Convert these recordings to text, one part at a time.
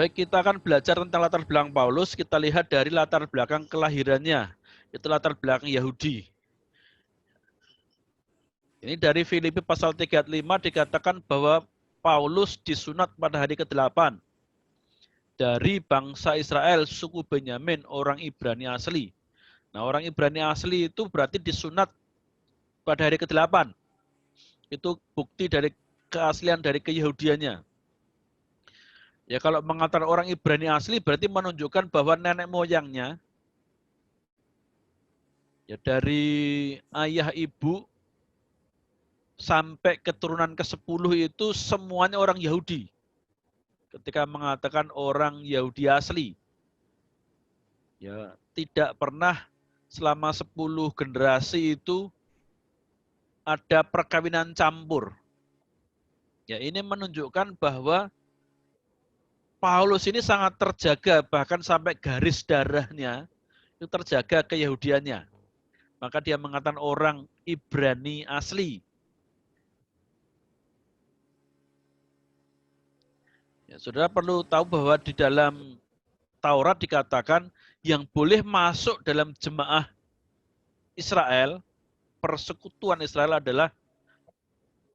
Baik, kita akan belajar tentang latar belakang Paulus. Kita lihat dari latar belakang kelahirannya. Itu latar belakang Yahudi. Ini dari Filipi pasal 35 dikatakan bahwa Paulus disunat pada hari ke-8 dari bangsa Israel, suku Benyamin, orang Ibrani asli. Nah, orang Ibrani asli itu berarti disunat pada hari ke-8. Itu bukti dari keaslian dari keyahudiannya. Ya, kalau mengatakan orang Ibrani asli berarti menunjukkan bahwa nenek moyangnya ya dari ayah ibu sampai keturunan ke-10 itu semuanya orang Yahudi. Ketika mengatakan orang Yahudi asli, ya tidak pernah selama 10 generasi itu ada perkawinan campur. Ya, ini menunjukkan bahwa Paulus ini sangat terjaga, bahkan sampai garis darahnya itu terjaga keyahudiannya. Maka dia mengatakan orang Ibrani asli. Ya, saudara perlu tahu bahwa di dalam Taurat dikatakan yang boleh masuk dalam jemaah Israel, persekutuan Israel adalah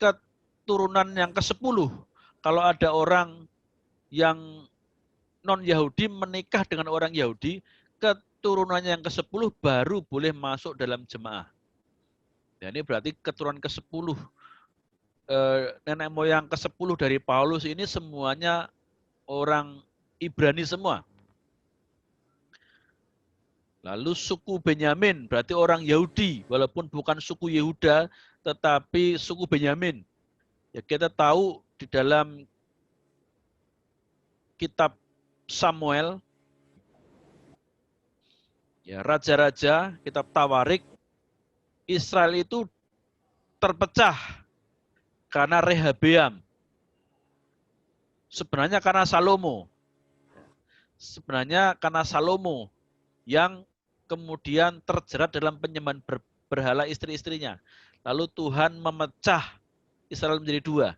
keturunan yang ke-10. Kalau ada orang yang non-Yahudi menikah dengan orang Yahudi, keturunannya yang ke-10 baru boleh masuk dalam jemaah. Ya, ini berarti keturunan ke-10. Nenek moyang ke-10 dari Paulus ini semuanya orang Ibrani semua. Lalu suku Benyamin, berarti orang Yahudi, walaupun bukan suku Yehuda, tetapi suku Benyamin. Ya, kita tahu di dalam kitab Samuel, ya raja-raja, kitab Tawarik, Israel itu terpecah karena Rehabeam. Sebenarnya karena Salomo. Sebenarnya karena Salomo yang kemudian terjerat dalam penyembahan berhala istri-istrinya. Lalu Tuhan memecah Israel menjadi 2.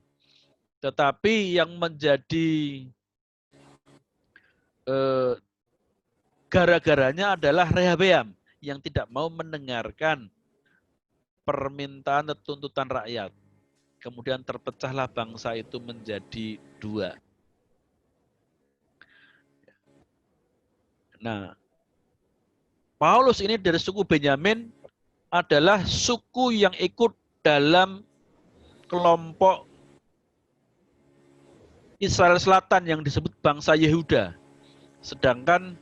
Tetapi yang menjadi gara-garanya adalah Rehabeam yang tidak mau mendengarkan permintaan dan tuntutan rakyat. Kemudian terpecahlah bangsa itu menjadi 2. Nah, Paulus ini dari suku Benyamin adalah suku yang ikut dalam kelompok Israel Selatan yang disebut bangsa Yehuda. Sedangkan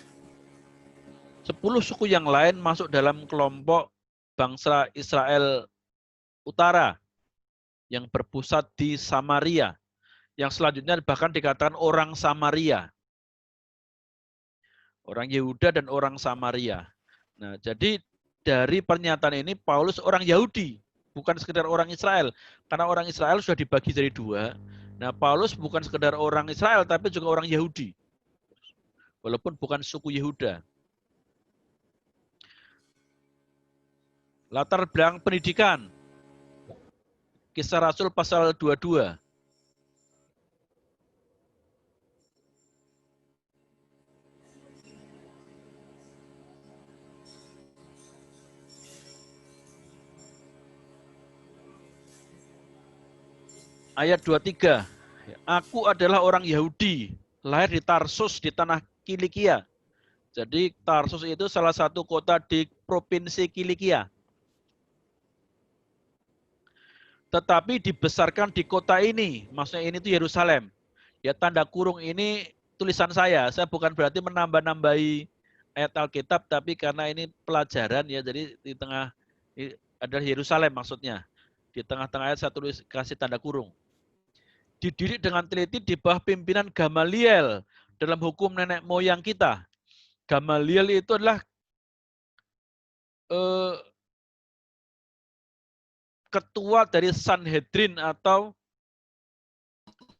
10 suku yang lain masuk dalam kelompok bangsa Israel Utara yang berpusat di Samaria. Yang selanjutnya bahkan dikatakan orang Samaria. Orang Yehuda dan orang Samaria. Nah, jadi dari pernyataan ini Paulus orang Yahudi, bukan sekedar orang Israel. Karena orang Israel sudah dibagi jadi 2. Nah, Paulus bukan sekedar orang Israel, tapi juga orang Yahudi. Walaupun bukan suku Yehuda. Latar belakang pendidikan. Kisah Rasul pasal 22. Ayat 23. Aku adalah orang Yahudi, lahir di Tarsus di tanah Kilikia. Jadi Tarsus itu salah satu kota di provinsi Kilikia. Tetapi dibesarkan di kota ini, maksudnya ini itu Yerusalem. Ya, tanda kurung ini tulisan saya bukan berarti menambah-nambahi ayat Alkitab, tapi karena ini pelajaran ya, jadi di tengah adalah Yerusalem maksudnya. Di tengah-tengah ayat saya tulis kasih tanda kurung. Dididik dengan teliti di bawah pimpinan Gamaliel dalam hukum nenek moyang kita. Gamaliel itu adalah ketua dari Sanhedrin atau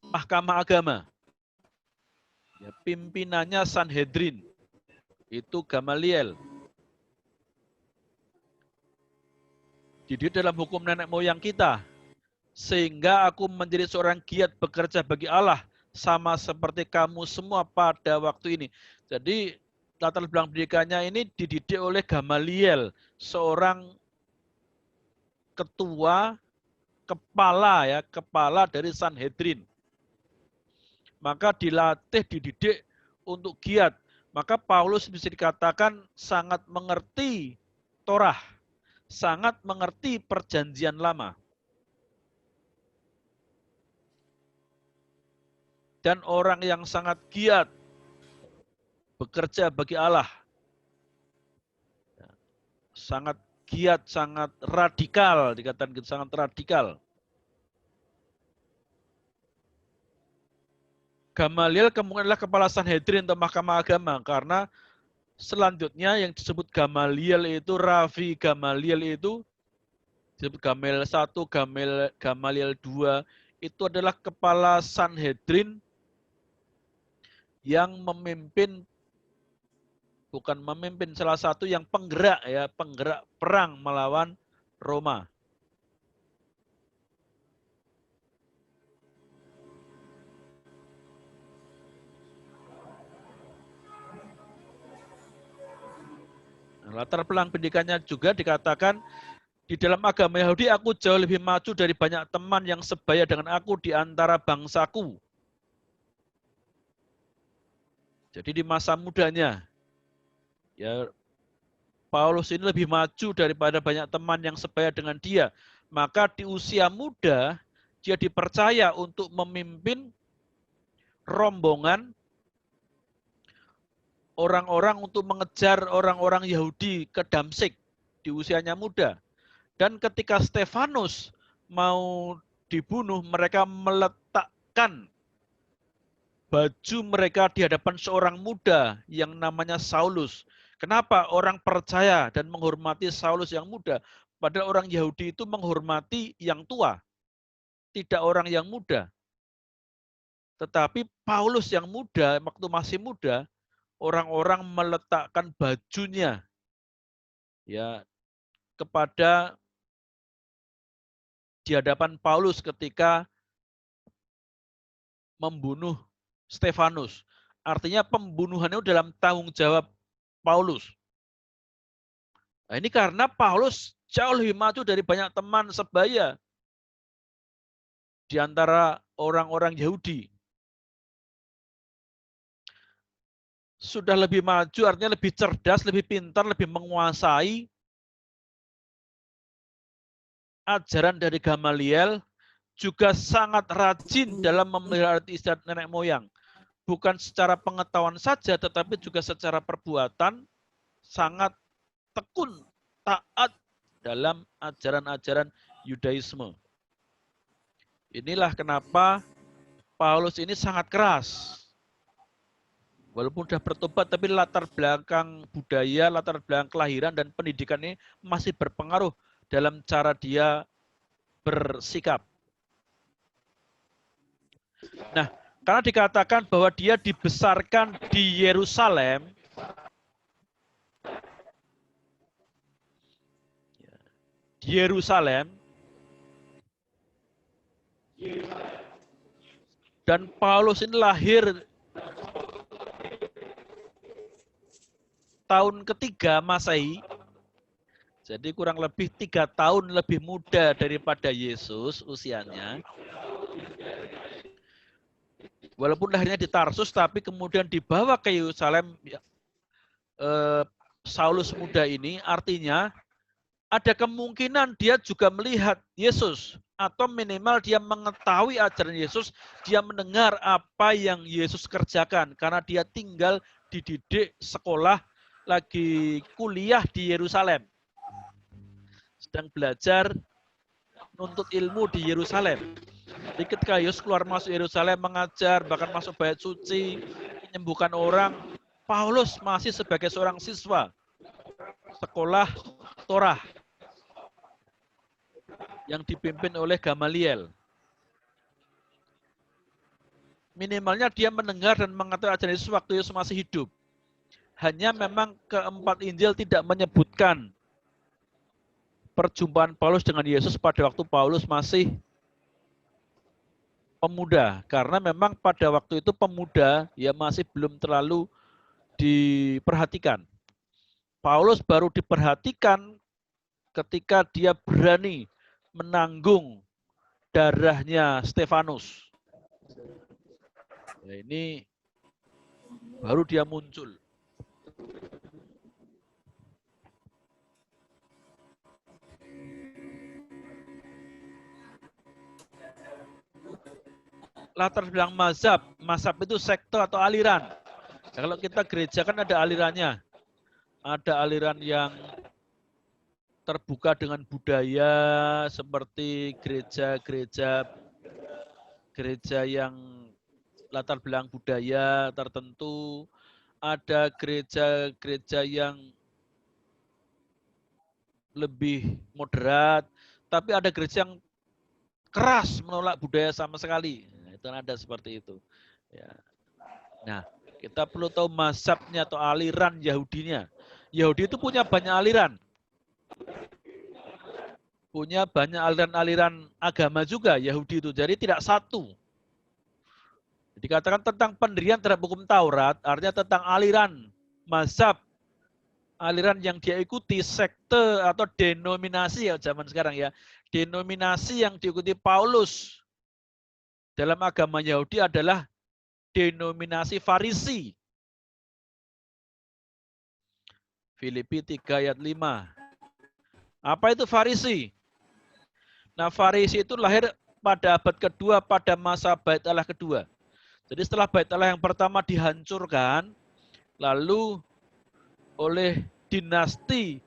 Mahkamah Agama. Ya, pimpinannya Sanhedrin. Itu Gamaliel. Dididik dalam hukum nenek moyang kita. Sehingga aku menjadi seorang giat bekerja bagi Allah sama seperti kamu semua pada waktu ini. Jadi latar belakang pendidikannya ini dididik oleh Gamaliel, seorang ketua, kepala dari Sanhedrin. Maka dilatih, dididik untuk giat. Maka Paulus bisa dikatakan sangat mengerti Torah, sangat mengerti perjanjian lama. Dan orang yang sangat giat bekerja bagi Allah. Sangat giat, sangat radikal, dikatakan gitu, sangat radikal. Gamaliel kemungkinan adalah kepala Sanhedrin atau Mahkamah Agama, karena selanjutnya yang disebut Gamaliel itu, Ravi Gamaliel itu, disebut Gamaliel 1, Gamaliel 2, itu adalah kepala Sanhedrin yang memimpin, bukan memimpin, salah satu yang penggerak perang melawan Roma. Latar belakang pendidikannya juga dikatakan, di dalam agama Yahudi aku jauh lebih maju dari banyak teman yang sebaya dengan aku di antara bangsaku. Jadi di masa mudanya, ya Paulus ini lebih maju daripada banyak teman yang sebaya dengan dia. Maka di usia muda, dia dipercaya untuk memimpin rombongan orang-orang untuk mengejar orang-orang Yahudi ke Damsyik di usianya muda. Dan ketika Stefanus mau dibunuh, mereka meletakkan baju mereka di hadapan seorang muda yang namanya Saulus. Kenapa orang percaya dan menghormati Saulus yang muda? Padahal orang Yahudi itu menghormati yang tua, tidak orang yang muda. Tetapi Paulus yang muda, waktu masih muda, orang-orang meletakkan bajunya ya kepada di hadapan Paulus ketika membunuh Stefanus. Artinya pembunuhan itu dalam tanggung jawab Paulus. Nah, ini karena Paulus jauh lebih maju dari banyak teman sebaya di antara orang-orang Yahudi. Sudah lebih maju, artinya lebih cerdas, lebih pintar, lebih menguasai ajaran dari Gamaliel, juga sangat rajin dalam memelihara istiadat nenek moyang. Bukan secara pengetahuan saja, tetapi juga secara perbuatan sangat tekun, taat dalam ajaran-ajaran Yudaisme. Inilah kenapa Paulus ini sangat keras. Walaupun sudah bertobat, tapi latar belakang budaya, latar belakang kelahiran dan pendidikan ini masih berpengaruh dalam cara dia bersikap. Nah, karena dikatakan bahwa dia dibesarkan di Yerusalem, dan Paulus ini lahir tahun ketiga Masehi, jadi kurang lebih 3 tahun lebih muda daripada Yesus usianya. Walaupun lahirnya di Tarsus, tapi kemudian dibawa ke Yerusalem. Saulus muda ini artinya ada kemungkinan dia juga melihat Yesus, atau minimal dia mengetahui ajaran Yesus, dia mendengar apa yang Yesus kerjakan, karena dia tinggal, dididik, sekolah, lagi kuliah di Yerusalem, sedang belajar nuntut ilmu di Yerusalem. Jadi ketika Yesus keluar masuk Yerusalem mengajar, bahkan masuk bait suci, menyembuhkan orang, Paulus masih sebagai seorang siswa sekolah Torah yang dipimpin oleh Gamaliel. Minimalnya dia mendengar dan mengetahui ajaran Yesus waktu Yesus masih hidup. Hanya memang keempat Injil tidak menyebutkan perjumpaan Paulus dengan Yesus pada waktu Paulus masih pemuda, karena memang pada waktu itu pemuda ya masih belum terlalu diperhatikan. Paulus baru diperhatikan ketika dia berani menanggung darahnya Stefanus. Nah, ini baru dia muncul. Latar belakang mazhab, mazhab itu sekte atau aliran. Ya, kalau kita gereja kan ada alirannya. Ada aliran yang terbuka dengan budaya seperti gereja yang latar belakang budaya tertentu, ada gereja-gereja yang lebih moderat, tapi ada gereja yang keras menolak budaya sama sekali. Nah, itu ada seperti itu. Ya. Nah, kita perlu tahu mazhabnya atau aliran Yahudinya. Yahudi itu punya banyak aliran. Punya banyak aliran-aliran agama juga Yahudi itu. Jadi tidak satu. Dikatakan tentang pendirian terhadap hukum Taurat, artinya tentang aliran, mazhab, aliran yang dia ikuti, sekte atau denominasi ya zaman sekarang ya. Denominasi yang diikuti Paulus dalam agama Yahudi adalah denominasi Farisi. Filipi 3 ayat 5. Apa itu Farisi? Nah, Farisi itu lahir pada abad kedua pada masa Bait Allah kedua. Jadi setelah Bait Allah yang pertama dihancurkan, lalu oleh dinasti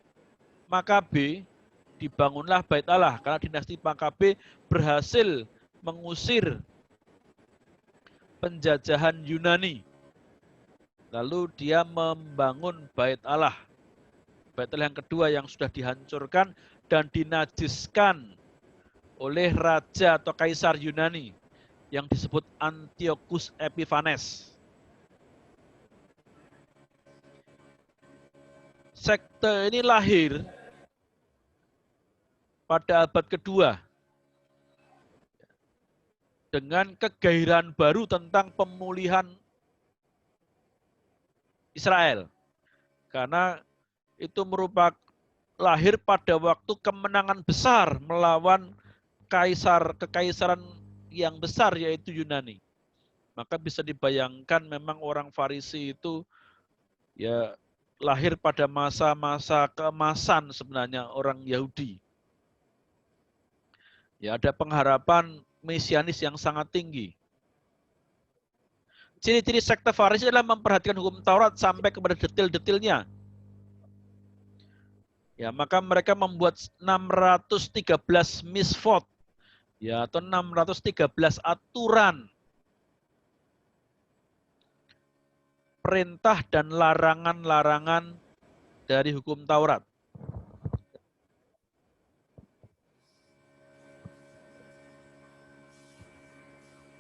Makabe dibangunlah Bait Allah karena dinasti Makabe berhasil mengusir penjajahan Yunani. Lalu dia membangun Bait Allah. Bait Allah yang kedua yang sudah dihancurkan dan dinajiskan oleh raja atau kaisar Yunani yang disebut Antiochus Epiphanes. Sekte ini lahir pada abad kedua dengan kegairahan baru tentang pemulihan Israel. Karena itu merupakan lahir pada waktu kemenangan besar melawan kekaisaran yang besar yaitu Yunani. Maka bisa dibayangkan memang orang Farisi itu ya lahir pada masa-masa keemasan sebenarnya orang Yahudi. Ya ada pengharapan mesianis yang sangat tinggi. Ciri-ciri sekte Farisi adalah memperhatikan hukum Taurat sampai kepada detil-detilnya. Ya, maka mereka membuat 613 misvot ya atau 613 aturan perintah dan larangan-larangan dari hukum Taurat.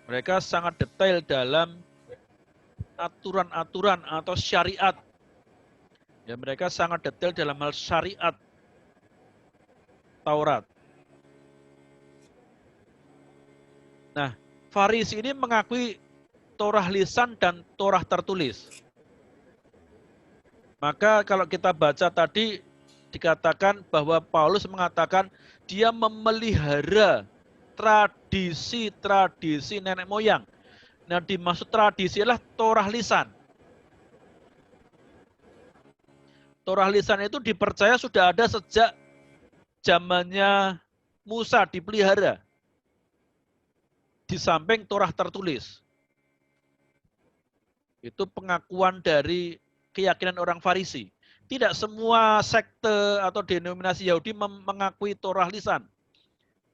Mereka sangat detail dalam aturan-aturan atau syariat. Ya, mereka sangat detail dalam hal syariat Taurat. Nah, Farisi ini mengakui Torah lisan dan Torah tertulis. Maka kalau kita baca tadi dikatakan bahwa Paulus mengatakan dia memelihara tradisi-tradisi nenek moyang. Nah, dimaksud tradisi adalah Torah lisan. Torah lisan itu dipercaya sudah ada sejak zamannya Musa dipelihara. Di samping Torah tertulis. Itu pengakuan dari keyakinan orang Farisi. Tidak semua sekte atau denominasi Yahudi mengakui Torah lisan.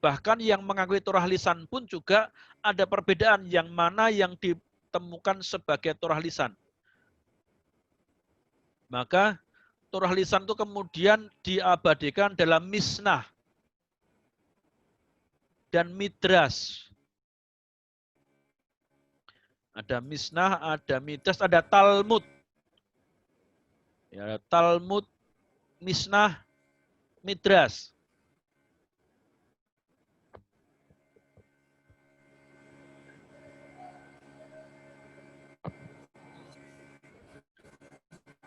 Bahkan yang mengakui Torah lisan pun juga ada perbedaan yang mana yang ditemukan sebagai Torah lisan. Maka Torah lisan itu kemudian diabadikan dalam Misnah dan Midras. Ada Misnah, ada Midras, ada Talmud. Ya, Talmud, Misnah, Midras.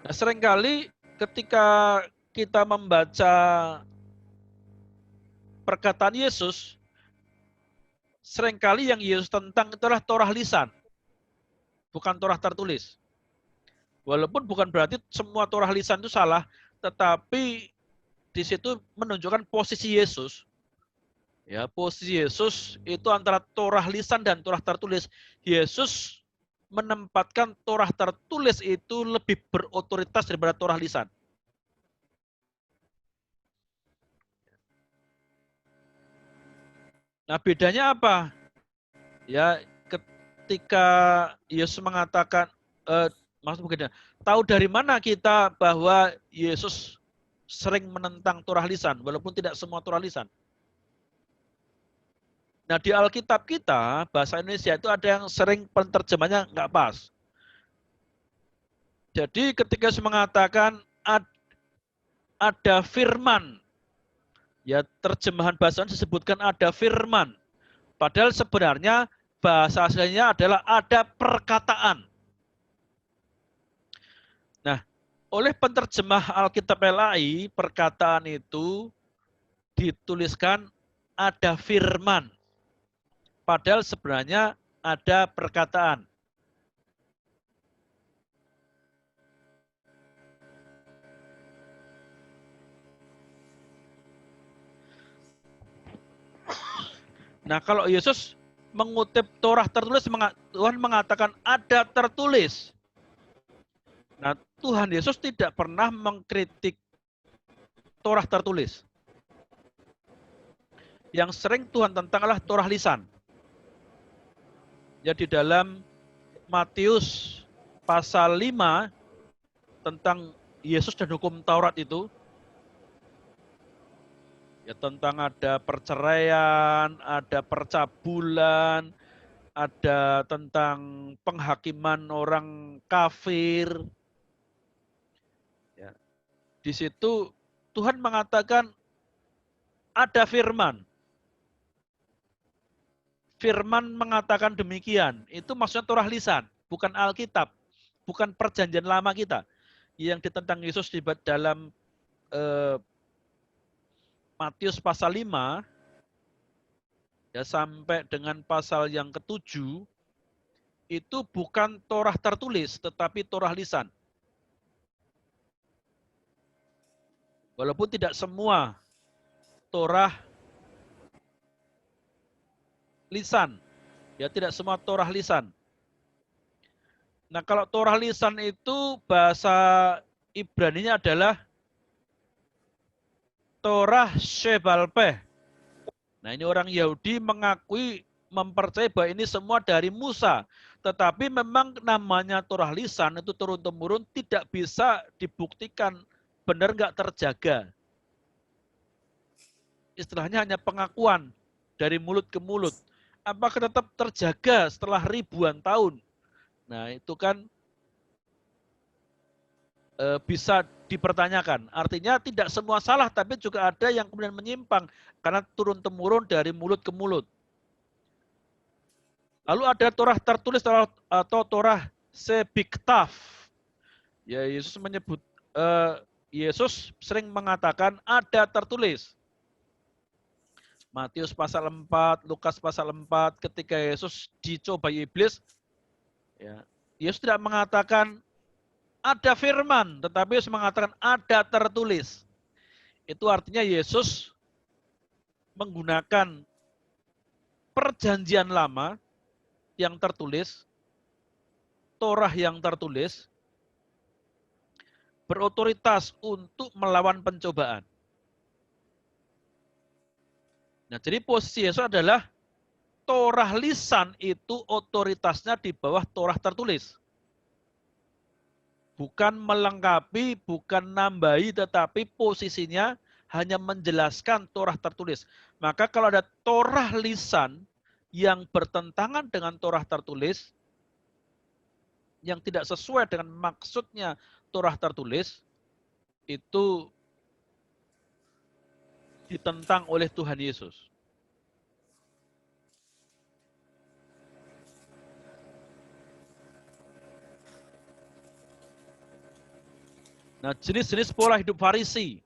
Nah, seringkali ketika kita membaca perkataan Yesus, seringkali yang Yesus tentang itulah Torah lisan, bukan Torah tertulis. Walaupun bukan berarti semua Torah lisan itu salah, tetapi di situ menunjukkan posisi Yesus. Ya, posisi Yesus itu antara Torah lisan dan Torah tertulis. Yesus menempatkan Torah tertulis itu lebih berotoritas daripada Torah lisan. Nah, bedanya apa? Ya, ketika Yesus mengatakan, maksud begini, tahu dari mana kita bahwa Yesus sering menentang Torah lisan, walaupun tidak semua Torah lisan. Nah, di Alkitab kita, bahasa Indonesia itu ada yang sering penerjemahnya nggak pas. Jadi ketika Yesus mengatakan ada firman, ya terjemahan bahasa Indonesia disebutkan ada firman. Padahal sebenarnya bahasa aslinya adalah ada perkataan. Nah, oleh penterjemah Alkitab LAI, perkataan itu dituliskan ada firman. Padahal sebenarnya ada perkataan. Nah, kalau Yesus mengutip Torah tertulis, Tuhan mengatakan ada tertulis. Nah, Tuhan Yesus tidak pernah mengkritik Torah tertulis. Yang sering Tuhan tentang adalah Torah lisan. Ya, di dalam Matius pasal 5 tentang Yesus dan hukum Taurat itu, ya tentang ada perceraian, ada percabulan, ada tentang penghakiman orang kafir. Ya. Di situ Tuhan mengatakan ada firman. Firman mengatakan demikian. Itu maksudnya Torah lisan, bukan Alkitab, bukan perjanjian lama kita. Yang ditentang Yesus di dalam Matius pasal 5, ya sampai dengan pasal yang ke-7, itu bukan Torah tertulis, tetapi Torah lisan. Walaupun tidak semua Torah lisan, ya tidak semua Torah lisan. Nah, kalau Torah lisan itu bahasa Ibraninya adalah Torah Shebalpeh. Nah, ini orang Yahudi mengakui, mempercayai bahwa ini semua dari Musa. Tetapi memang namanya Torah lisan itu turun-temurun tidak bisa dibuktikan benar nggak terjaga. Istilahnya hanya pengakuan dari mulut ke mulut. Apakah tetap terjaga setelah ribuan tahun? Nah, itu kan bisa dipertanyakan. Artinya tidak semua salah, tapi juga ada yang kemudian menyimpang karena turun-temurun dari mulut ke mulut. Lalu ada Torah tertulis atau Torah sebiktaf. Ya, Yesus menyebut, Yesus sering mengatakan ada tertulis. Matius pasal 4, Lukas pasal 4, ketika Yesus dicobai iblis, ya, Yesus tidak mengatakan ada firman, tetapi Yesus mengatakan ada tertulis. Itu artinya Yesus menggunakan perjanjian lama yang tertulis, Torah yang tertulis, berotoritas untuk melawan pencobaan. Nah, jadi posisi Yesus adalah Torah lisan itu otoritasnya di bawah Torah tertulis. Bukan melengkapi, bukan nambahi, tetapi posisinya hanya menjelaskan Torah tertulis. Maka kalau ada Torah lisan yang bertentangan dengan Torah tertulis, yang tidak sesuai dengan maksudnya Torah tertulis, itu ditentang oleh Tuhan Yesus. Nah, jenis-jenis pola hidup Farisi.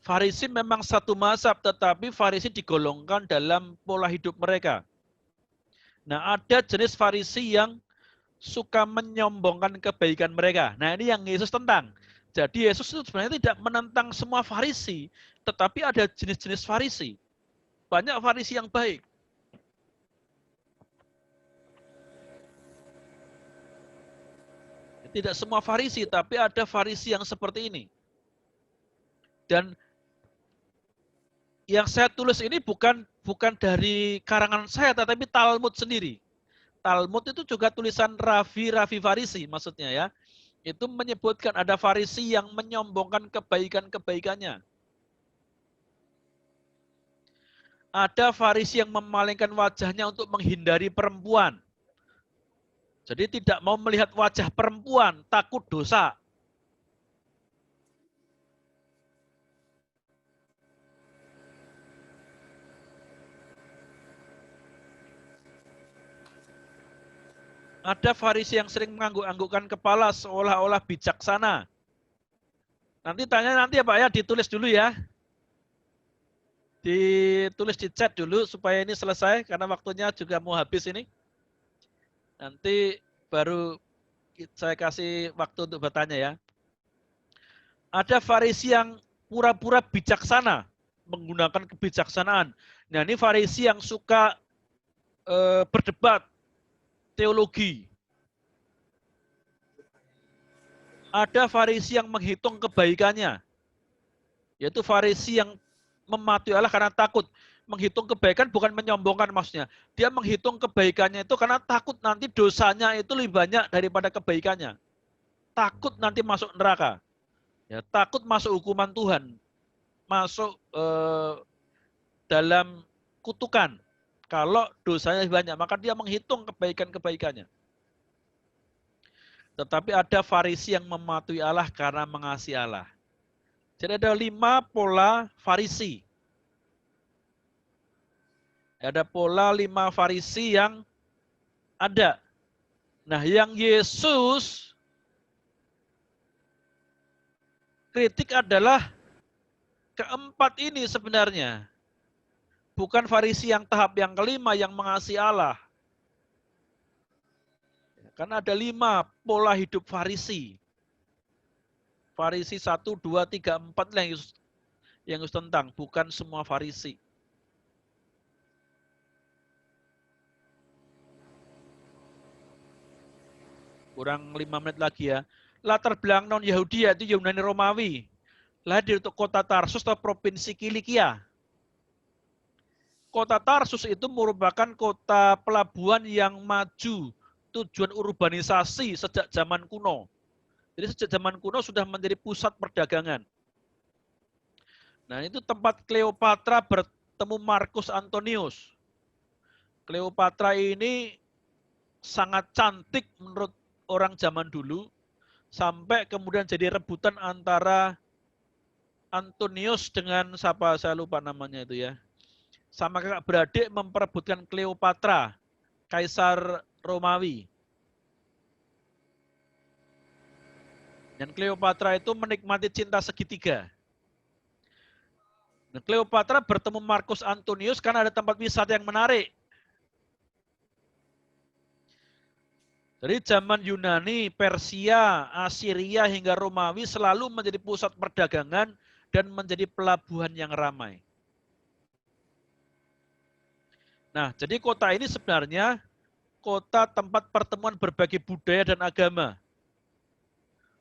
Farisi memang satu mazhab, tetapi Farisi digolongkan dalam pola hidup mereka. Nah, ada jenis Farisi yang suka menyombongkan kebaikan mereka. Nah, ini yang Yesus tentang. Jadi Yesus itu sebenarnya tidak menentang semua Farisi, tetapi ada jenis-jenis Farisi. Banyak Farisi yang baik. Tidak semua Farisi, tapi ada Farisi yang seperti ini. Dan yang saya tulis ini bukan dari karangan saya, tetapi Talmud sendiri. Talmud itu juga tulisan Ravi Farisi maksudnya ya. Itu menyebutkan ada Farisi yang menyombongkan kebaikan-kebaikannya. Ada Farisi yang memalingkan wajahnya untuk menghindari perempuan. Jadi tidak mau melihat wajah perempuan, takut dosa. Ada Farisi yang sering mengangguk-anggukkan kepala seolah-olah bijaksana. Nanti tanya nanti ya Pak ya, ditulis dulu ya. Ditulis di chat dulu supaya ini selesai, karena waktunya juga mau habis ini. Nanti baru saya kasih waktu untuk bertanya ya. Ada Farisi yang pura-pura bijaksana, menggunakan kebijaksanaan. Nah ini Farisi yang suka berdebat teologi. Ada Farisi yang menghitung kebaikannya, yaitu Farisi yang mematuhi Allah karena takut. Menghitung kebaikan bukan menyombongkan maksudnya. Dia menghitung kebaikannya itu karena takut nanti dosanya itu lebih banyak daripada kebaikannya. Takut nanti masuk neraka. Ya, takut masuk hukuman Tuhan. Masuk dalam kutukan. Kalau dosanya lebih banyak, maka dia menghitung kebaikan-kebaikannya. Tetapi ada Farisi yang mematuhi Allah karena mengasihi Allah. Jadi ada 5 pola Farisi. Ada pola 5 Farisi yang ada. Nah, yang Yesus kritik adalah keempat ini sebenarnya. Bukan Farisi yang tahap yang kelima yang mengasihi Allah. Karena ada 5 pola hidup Farisi. Farisi 1, 2, 3, 4 lah yang Yesus tentang. Bukan semua Farisi. Kurang 5 menit lagi ya. Latar belakang non-Yahudi yaitu Yunani Romawi. Lahir di kota Tarsus atau provinsi Kilikia. Kota Tarsus itu merupakan kota pelabuhan yang maju, tujuan urbanisasi sejak zaman kuno. Jadi sejak zaman kuno sudah menjadi pusat perdagangan. Nah itu tempat Kleopatra bertemu Marcus Antonius. Kleopatra ini sangat cantik menurut orang zaman dulu, sampai kemudian jadi rebutan antara Antonius dengan siapa, saya lupa namanya itu ya. Sama kakak beradik memperebutkan Kleopatra, kaisar Romawi. Dan Kleopatra itu menikmati cinta segitiga. Nah, Kleopatra bertemu Marcus Antonius karena ada tempat wisata yang menarik. Dari zaman Yunani, Persia, Assyria hingga Romawi selalu menjadi pusat perdagangan dan menjadi pelabuhan yang ramai. Nah, jadi kota ini sebenarnya kota tempat pertemuan berbagai budaya dan agama.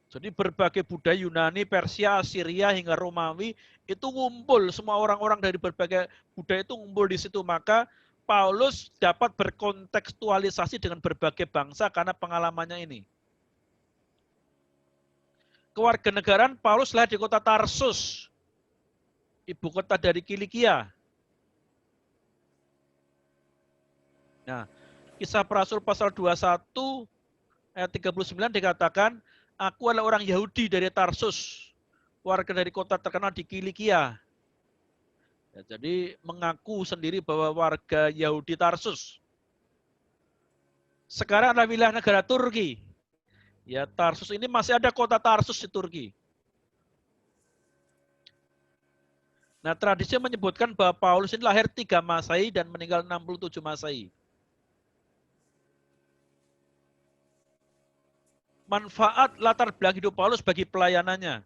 Jadi berbagai budaya Yunani, Persia, Assyria hingga Romawi itu ngumpul, semua orang-orang dari berbagai budaya itu ngumpul di situ. Maka Paulus dapat berkontekstualisasi dengan berbagai bangsa karena pengalamannya ini. Kewarganegaraan Paulus lahir di kota Tarsus, ibu kota dari Kilikia. Nah, Kisah para Rasul pasal 21 ayat 39 dikatakan, aku adalah orang Yahudi dari Tarsus, warga dari kota terkenal di Kilikia. Ya, jadi mengaku sendiri bahwa warga Yahudi Tarsus. Sekarang adalah wilayah negara Turki. Ya, Tarsus ini masih ada kota Tarsus di Turki. Nah, tradisi menyebutkan bahwa Paulus ini lahir 3 Masehi dan meninggal 67 Masehi. Manfaat latar belakang hidup Paulus bagi pelayanannya.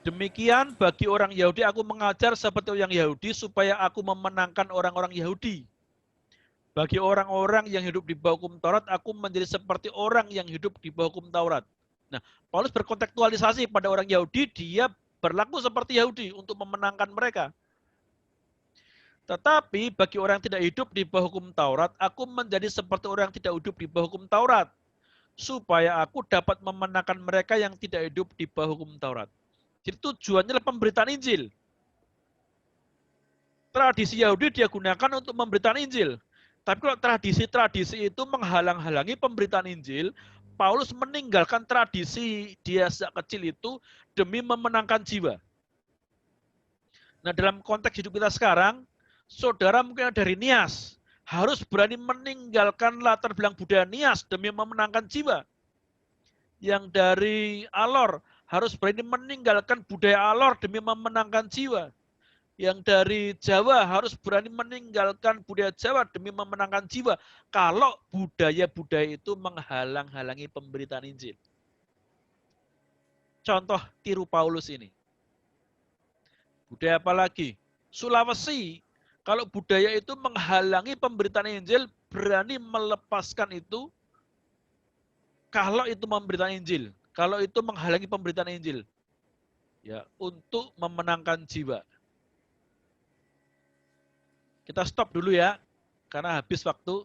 Demikian bagi orang Yahudi aku mengajar seperti orang Yahudi supaya aku memenangkan orang-orang Yahudi. Bagi orang-orang yang hidup di bawah hukum Taurat, aku menjadi seperti orang yang hidup di bawah hukum Taurat. Nah, Paulus berkontekstualisasi pada orang Yahudi, dia berlaku seperti Yahudi untuk memenangkan mereka. Tetapi bagi orang yang tidak hidup di bawah hukum Taurat, aku menjadi seperti orang yang tidak hidup di bawah hukum Taurat, supaya aku dapat memenangkan mereka yang tidak hidup di bawah hukum Taurat. Jadi tujuannya adalah pemberitaan Injil. Tradisi Yahudi dia gunakan untuk memberitakan Injil. Tapi kalau tradisi-tradisi itu menghalang-halangi pemberitaan Injil, Paulus meninggalkan tradisi dia sejak kecil itu demi memenangkan jiwa. Nah, dalam konteks hidup kita sekarang, saudara mungkin dari Nias, harus berani meninggalkan latar belakang budaya Nias demi memenangkan jiwa. Yang dari Alor, harus berani meninggalkan budaya Alor demi memenangkan jiwa. Yang dari Jawa harus berani meninggalkan budaya Jawa demi memenangkan jiwa. Kalau budaya-budaya itu menghalang-halangi pemberitaan Injil. Contoh tiru Paulus ini. Budaya apa lagi? Sulawesi. Kalau budaya itu menghalangi pemberitaan Injil, berani melepaskan itu kalau itu pemberitaan Injil. Kalau itu menghalangi pemberitaan Injil. Ya, untuk memenangkan jiwa. Kita stop dulu ya, karena habis waktu.